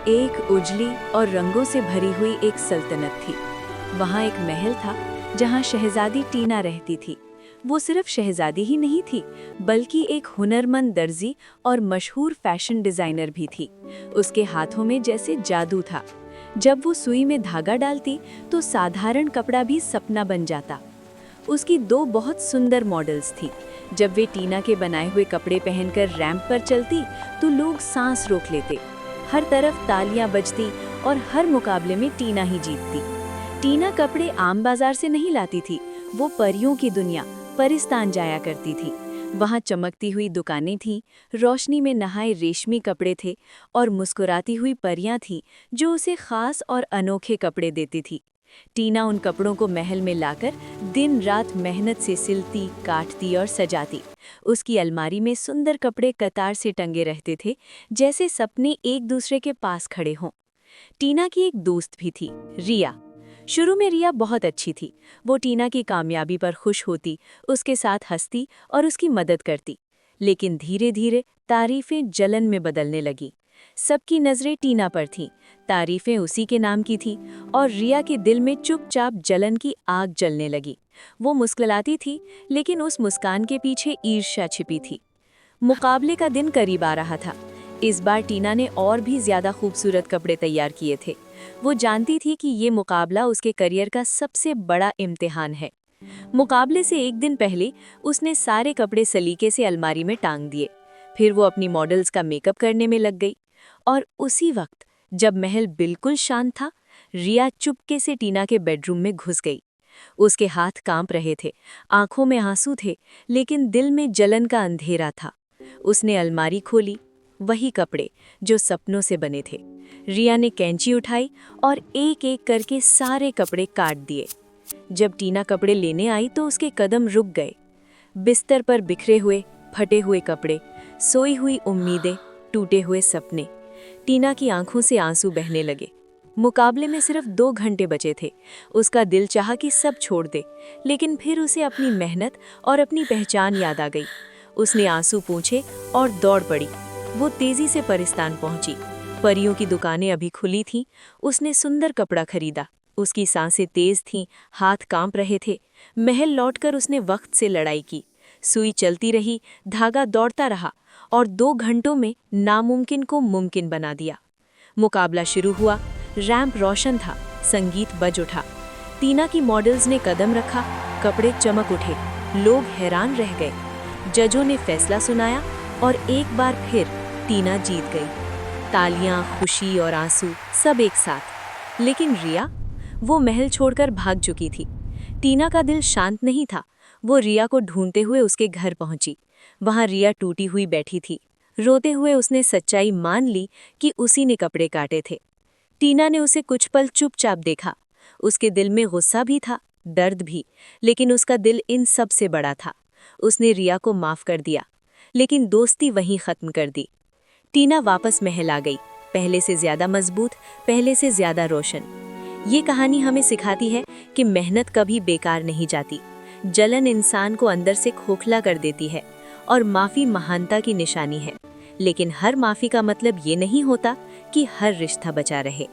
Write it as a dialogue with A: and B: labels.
A: एक उजली और रंगों से भरी हुई एक सल्तनत थी। वहाँ एक महल था जहाँ शहजादी टीना रहती थी। वो सिर्फ शहजादी ही नहीं थी, बल्कि एक हुनरमंद दर्जी और मशहूर फैशन डिजाइनर भी थी। उसके हाथों में जैसे जादू था। जब वो सुई में धागा डालती तो साधारण कपड़ा भी सपना बन जाता। उसकी दो बहुत सुंदर मॉडल्स थी। जब वे टीना के बनाए हुए कपड़े पहनकर रैंप पर चलती तो लोग सांस रोक लेते। हर तरफ तालियां बजती और हर मुकाबले में टीना ही जीतती। टीना कपड़े आम बाजार से नहीं लाती थी, वो परियों की दुनिया परिस्तान जाया करती थी। वहाँ चमकती हुई दुकानें थीं, रोशनी में नहाए रेशमी कपड़े थे और मुस्कुराती हुई परियां थीं जो उसे खास और अनोखे कपड़े देती थी। टीना उन कपड़ों को महल में लाकर दिन रात मेहनत से सिलती, काटती और सजाती। उसकी अलमारी में सुंदर कपड़े कतार से टंगे रहते थे, जैसे सपने एक दूसरे के पास खड़े हों। टीना की एक दोस्त भी थी, रिया। शुरू में रिया बहुत अच्छी थी। वो टीना की कामयाबी पर खुश होती, उसके साथ हंसती और उसकी मदद करती। लेकिन धीरे धीरे तारीफें जलन में बदलने लगी। सबकी नज़रें टीना पर थीं, तारीफें उसी के नाम की थी और रिया के दिल में चुपचाप जलन की आग जलने लगी। वो मुस्कुराती थी, लेकिन उस मुस्कान के पीछे ईर्ष्या छिपी थी। मुकाबले का दिन करीब आ रहा था। इस बार टीना ने और भी ज्यादा खूबसूरत कपड़े तैयार किए थे। वो जानती थी कि ये मुकाबला उसके करियर का सबसे बड़ा इम्तिहान है। मुकाबले से एक दिन पहले उसने सारे कपड़े सलीके से अलमारी में टांग दिए। फिर वो अपनी मॉडल्स का मेकअप करने में लग गई। और उसी वक्त जब महल बिल्कुल शांत था, रिया चुपके से टीना के बेडरूम में घुस गई। उसके हाथ कांप रहे थे, आंखों में आंसू थे, लेकिन दिल में जलन का अंधेरा था। उसने अलमारी खोली, वही कपड़े जो सपनों से बने थे। रिया ने कैंची उठाई और एक एक करके सारे कपड़े काट दिए। जब टीना कपड़े लेने आई तो उसके कदम रुक गए। बिस्तर पर बिखरे हुए, फटे हुए कपड़े, सोई हुई उम्मीदें, टूटे हुए सपने। टीना की आंखों से आंसू बहने लगे। मुकाबले में सिर्फ 2 घंटे बचे थे। उसका दिल चाहा कि सब छोड़ दे, लेकिन फिर उसे अपनी मेहनत और अपनी पहचान याद आ गई। उसने आंसू पोंछे और दौड़ पड़ी। वो तेजी से परिस्तान पहुंची। परियों की दुकानें अभी खुली थीं। उसने सुंदर कपड़ा खरीदा। उसकी सांसें तेज थीं, हाथ कांप रहे थे। महल लौटकर उसने वक्त से लड़ाई की। सुई चलती रही, धागा दौड़ता रहा और 2 घंटों में नामुमकिन को मुमकिन बना दिया। मुकाबला शुरू हुआ। रैंप रोशन था, संगीत बज उठा। टीना की मॉडल्स ने कदम रखा, कपड़े चमक उठे। लोग हैरान रह गए। जजों ने फैसला सुनाया और एक बार फिर टीना जीत गई। तालियां, खुशी और आंसू सब एक साथ। लेकिन रिया, वो महल छोड़कर भाग चुकी थी। टीना का दिल शांत नहीं था। वो रिया को ढूंढते हुए उसके घर पहुंची। वहां रिया टूटी हुई बैठी थी। रोते हुए उसने सच्चाई मान ली कि उसी ने कपड़े काटे थे। टीना ने उसे कुछ पल चुपचाप देखा। उसके दिल में गुस्सा भी था, दर्द भी, लेकिन उसका दिल इन सब से बड़ा था। उसने रिया को माफ कर दिया, लेकिन दोस्ती वहीं खत्म कर दी। टीना वापस महल आ गई, पहले से ज्यादा मजबूत, पहले से ज्यादा रोशन। ये कहानी हमें सिखाती है कि मेहनत कभी बेकार नहीं जाती। जलन इंसान को अंदर से खोखला कर देती है और माफी महानता की निशानी है। लेकिन हर माफी का मतलब ये नहीं होता कि हर रिश्ता बचा रहे।